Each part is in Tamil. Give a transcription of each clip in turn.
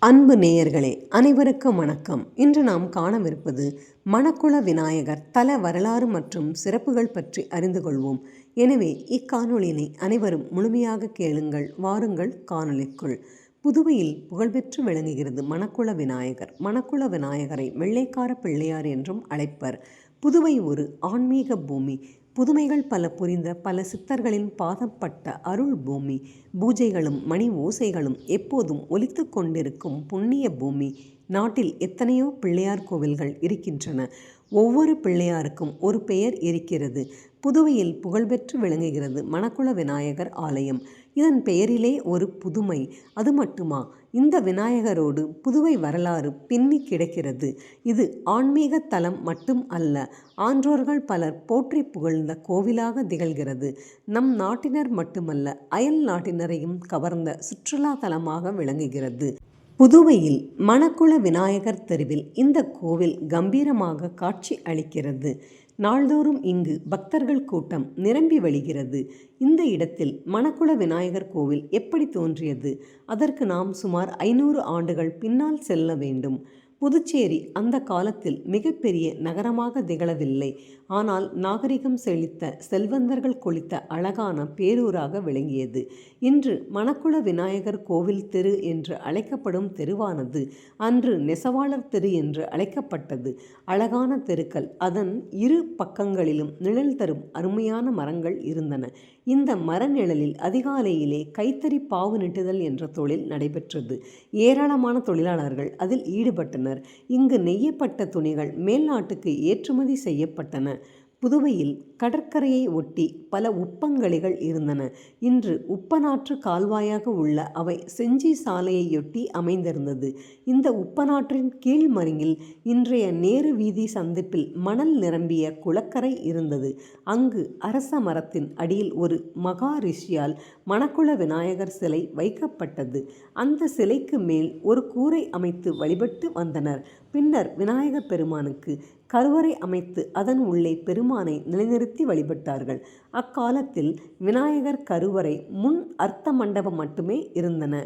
அன்பு நேயர்களே, அனைவருக்கும் வணக்கம். இன்று நாம் காணவிருப்பது மணக்குள விநாயகர் தல வரலாறு மற்றும் சிறப்புகள் பற்றி அறிந்து கொள்வோம். எனவே இக்காணொளியினை அனைவரும் முழுமையாக கேளுங்கள். வாருங்கள் காணொளிக்குள். புதுவையில் புகழ்பெற்று விளங்குகிறது மணக்குள விநாயகர். மணக்குள விநாயகரை வெள்ளைக்கார பிள்ளையார் என்றும் அழைப்பர். புதுவை ஒரு ஆன்மீக பூமி. புதுமைகள் பல புரிந்த பல சித்தர்களின் பாதப்பட்ட அருள் பூமி. பூஜைகளும் மணி ஓசைகளும் எப்போதும் ஒலித்து கொண்டிருக்கும் புண்ணிய பூமி. நாட்டில் எத்தனையோ பிள்ளையார் கோவில்கள் இருக்கின்றன. ஒவ்வொரு பிள்ளையாருக்கும் ஒரு பெயர் இருக்கிறது. புதுவையில் புகழ்பெற்று விளங்குகிறது மணக்குள விநாயகர் ஆலயம். இதன் பெயரிலே ஒரு புதுமை. அது மட்டுமா, இந்த விநாயகரோடு புதுவை வரலாறு பின்னி கிடக்கிறது. இது ஆன்மீக தலம் மட்டும் அல்ல, ஆன்றோர்கள் பலர் போற்றி புகழ்ந்த கோவிலாக திகழ்கிறது. நம் நாட்டினர் மட்டுமல்ல, அயல் நாட்டினரையும் கவர்ந்த சுற்றுலா தலமாக விளங்குகிறது. புதுவையில் மணக்குள விநாயகர் தெருவில் இந்த கோவில் கம்பீரமாக காட்சி அளிக்கிறது. நாள்தோறும் இங்கு பக்தர்கள் கூட்டம் நிரம்பி வழிகிறது. இந்த இடத்தில் மணக்குள விநாயகர் கோவில் எப்படி தோன்றியது? அதற்கு நாம் சுமார் 500 ஆண்டுகள் பின்னால் செல்ல வேண்டும். புதுச்சேரி அந்த காலத்தில் மிகப்பெரிய நகரமாக திகழவில்லை. ஆனால் நாகரிகம் செழித்த செல்வந்தர்கள் கொளித்த அழகான பேரூராக விளங்கியது. இன்று மணக்குள விநாயகர் கோவில் தெரு என்று அழைக்கப்படும் தெருவானது அன்று நெசவாளர் தெரு என்று அழைக்கப்பட்டது. அழகான தெருக்கள், அதன் இரு பக்கங்களிலும் நிழல் தரும் அருமையான மரங்கள் இருந்தன. இந்த மர நிழலில் அதிகாலையிலே கைத்தறி பாவு நெட்டுதல் என்ற தொழில் நடைபெற்றது. ஏராளமான தொழிலாளர்கள் அதில் ஈடுபட்டனர். இங்கு நெய்யப்பட்ட துணிகள் மேல்நாட்டுக்கு ஏற்றுமதி செய்யப்பட்டன. புதுவையில் கடற்கரையை ஒட்டி பல உப்பங்கழிகள் இருந்தன. இன்று உப்பனாற்று கால்வாயாக உள்ள அவை செஞ்சி சாலையையொட்டி அமைந்திருந்தது. இந்த உப்பனாற்றின் கீழ்மருங்கில் இன்றைய நேரு வீதி சந்திப்பில் மணல் நிரம்பிய குளக்கரை இருந்தது. அங்கு அரச மரத்தின் அடியில் ஒரு மகா ரிஷியால் மணக்குள விநாயகர் சிலை வைக்கப்பட்டது. அந்த சிலைக்கு மேல் ஒரு கூரை அமைத்து வழிபட்டு வந்தனர். பின்னர் விநாயகர் பெருமானுக்கு கருவறை அமைத்து அதன் உள்ளே பெருமானை நிலைநிறுத்தி வழிபட்டார்கள். அக்காலத்தில் விநாயகர் கருவறை முன் அர்த்த மண்டபம் மட்டுமே இருந்தன.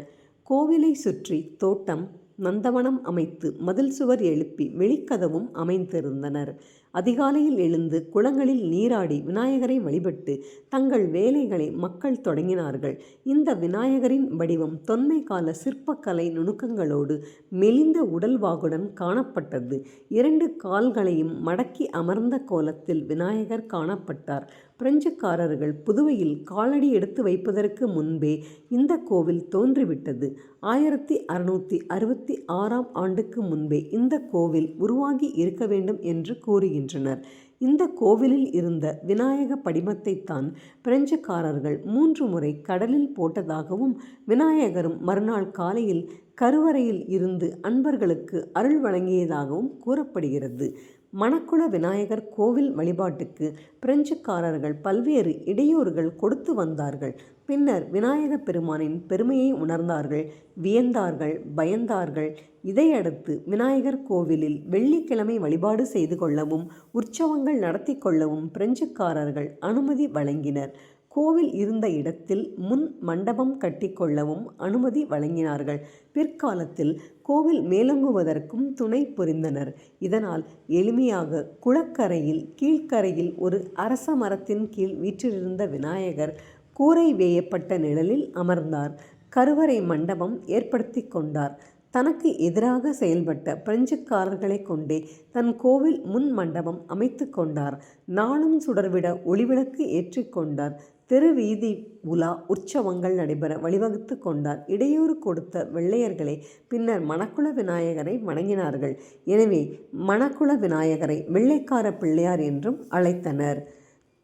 கோவிலை சுற்றி தோட்டம், நந்தவனம் அமைத்து மதில் சுவர் எழுப்பி வெளிக்கதவும் அமைந்திருந்தனர். அதிகாலையில் எழுந்து குளங்களில் நீராடி விநாயகரை வழிபட்டு தங்கள் வேலைகளை மக்கள் தொடங்கினார்கள். இந்த விநாயகரின் வடிவம் தொன்மை கால சிற்பக்கலை நுணுக்கங்களோடு மெலிந்த உடல்வாகுடன் காணப்பட்டது. 2 கால்களையும் மடக்கி அமர்ந்த கோலத்தில் விநாயகர் காணப்பட்டார். பிரெஞ்சுக்காரர்கள் புதுவையில் காலடி எடுத்து வைப்பதற்கு முன்பே இந்த கோவில் தோன்றிவிட்டது. 1666ஆம் ஆண்டுக்கு முன்பே இந்த கோவில் உருவாகி இருக்க வேண்டும் என்று கூறுகின்றனர். இந்த கோவிலில் இருந்த விநாயக படிமத்தை தான் பிரெஞ்சுக்காரர்கள் 3 முறை கடலில் போட்டதாகவும், விநாயகரும் மறுநாள் காலையில் கருவறையில் இருந்து அன்பர்களுக்கு அருள் வழங்கியதாகவும் கூறப்படுகிறது. மணக்குள விநாயகர் கோவில் வழிபாட்டுக்கு பிரெஞ்சுக்காரர்கள் பல்வேறு இடையூறுகள் கொடுத்து வந்தார்கள். பின்னர் விநாயக பெருமானின் பெருமையை உணர்ந்தார்கள், வியந்தார்கள், பயந்தார்கள். இதையடுத்து விநாயகர் கோவிலில் வெள்ளிக்கிழமை வழிபாடு செய்து கொள்ளவும் உற்சவங்கள் நடத்தி கொள்ளவும் பிரெஞ்சுக்காரர்கள் அனுமதி வழங்கினர். கோவில் இருந்த இடத்தில் முன் மண்டபம் கட்டிக்கொள்ளவும் அனுமதி வழங்கினார்கள். பிற்காலத்தில் கோவில் மேலோங்குவதற்கும் துணை புரிந்தனர். இதனால் எளிமையாக குளக்கரையில் கீழ்கரையில் ஒரு அரச மரத்தின் கீழ் வீற்றிருந்த விநாயகர் கூரை வேயப்பட்ட நிழலில் அமர்ந்தார். கருவறை மண்டபம் ஏற்படுத்தி கொண்டார். தனக்கு எதிராக செயல்பட்ட பிரெஞ்சுக்காரர்களை கொண்டே தன் கோவில் முன் மண்டபம் அமைத்து கொண்டார். நாளும் சுடர்விட ஒளிவிளக்கு ஏற்றிக்கொண்டார். தெரு வீதி உலா உற்சவங்கள் நடைபெற வழிவகுத்து கொண்டார். இடையூறு கொடுத்த வெள்ளையர்களே பின்னர் மணக்குள விநாயகரை வணங்கினார்கள். எனவே மணக்குள விநாயகரை வெள்ளைக்கார பிள்ளையார் என்றும் அழைத்தனர்.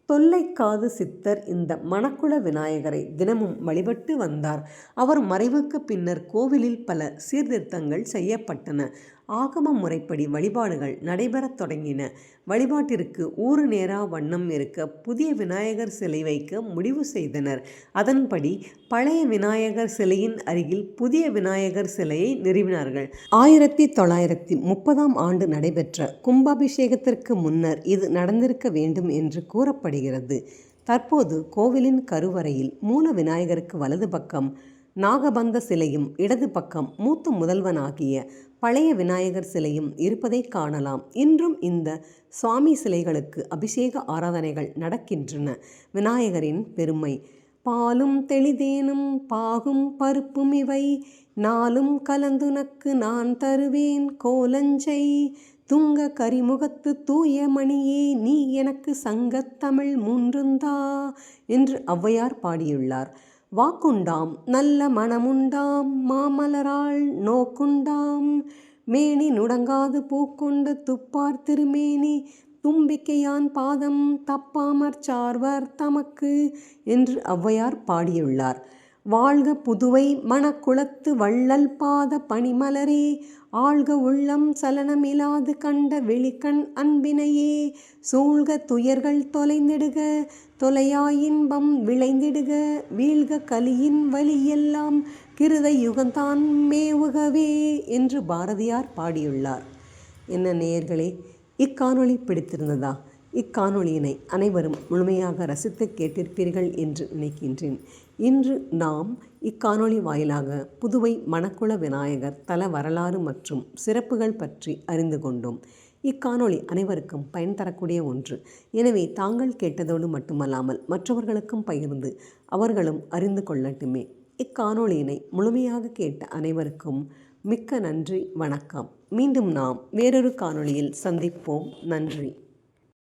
தொல்லைக்காது சித்தர் இந்த மணக்குள விநாயகரை தினமும் வழிபட்டு வந்தார். அவர் மறைவுக்கு பின்னர் கோவிலில் பல சீர்திருத்தங்கள் செய்யப்பட்டன. ஆகம முறைப்படி வழிபாடுகள் நடைபெறத் தொடங்கின. வழிபாட்டிற்கு ஊறு நேரா வண்ணம் இருக்க புதிய விநாயகர் சிலை வைக்க முடிவு செய்தனர். அதன்படி பழைய விநாயகர் சிலையின் அருகில் புதிய விநாயகர் சிலையை நிறுவினார்கள். 1930ஆம் ஆண்டு நடைபெற்ற கும்பாபிஷேகத்திற்கு முன்னர் இது நடந்திருக்க வேண்டும் என்று கூறப்படுகிறது. தற்போது கோவிலின் கருவறையில் மூல விநாயகருக்கு வலது பக்கம் நாகபந்த சிலையும் இடது பக்கம் மூத்த முதல்வனாகிய பழைய விநாயகர் சிலையும் இருப்பதை காணலாம். இன்றும் இந்த சுவாமி சிலைகளுக்கு அபிஷேக ஆராதனைகள் நடக்கின்றன. விநாயகரின் பெருமை: பாலும் தெளிதேனும் பாகும் பருப்பும் இவை நாளும் கலந்துனக்கு நான் தருவேன் கோலஞ்சை துங்க கரிமுகத்து தூய மணியே நீ எனக்கு சங்கத்தமிழ் மூன்றுந்தா என்று ஔவையார் பாடியுள்ளார். வாக்குண்டாம் நல்ல மனமுண்டாம் மாமலராள் நோக்குண்டாம் மேனி நுடங்காது பூக்கொண்ட துப்பார் திருமேனி தும்பிக்கையான் பாதம் தப்பாமற் சார்வர் தமக்கு என்று ஔவையார் பாடியுள்ளார். வாழ்க புதுவை மணக்குளத்து வள்ளல் பாத பனிமலரே ஆழ்க உள்ளம் சலனமிலாது கண்ட வெளிக்கண் அன்பினையே சூழ்க துயர்கள் தொலைந்திடுக தொலையா இன்பம் விளைந்திடுக வீழ்க கலியின் வழியெல்லாம் கிருதை யுகந்தான் மேவுகவே என்று பாரதியார் பாடியுள்ளார். என்ன நேயர்களே, இக்காணொளி பிடித்திருந்ததா? இக்காணொளியினை அனைவரும் முழுமையாக ரசித்து கேட்டிருப்பீர்கள் என்று நினைக்கின்றேன். இன்று நாம் இக்காணொளி வாயிலாக புதுவை மணக்குள விநாயகர் தல வரலாறு மற்றும் சிறப்புகள் பற்றி அறிந்து கொண்டோம். இக்காணொளி அனைவருக்கும் பயன் தரக்கூடிய ஒன்று. எனவே தாங்கள் கேட்டதோடு மட்டுமல்லாமல் மற்றவர்களுக்கும் பகிர்ந்து அவர்களும் அறிந்து கொள்ளட்டுமே. இக்காணொளியினை முழுமையாக கேட்ட அனைவருக்கும் மிக்க நன்றி, வணக்கம். மீண்டும் நாம் வேறொரு காணொளியில் சந்திப்போம். நன்றி.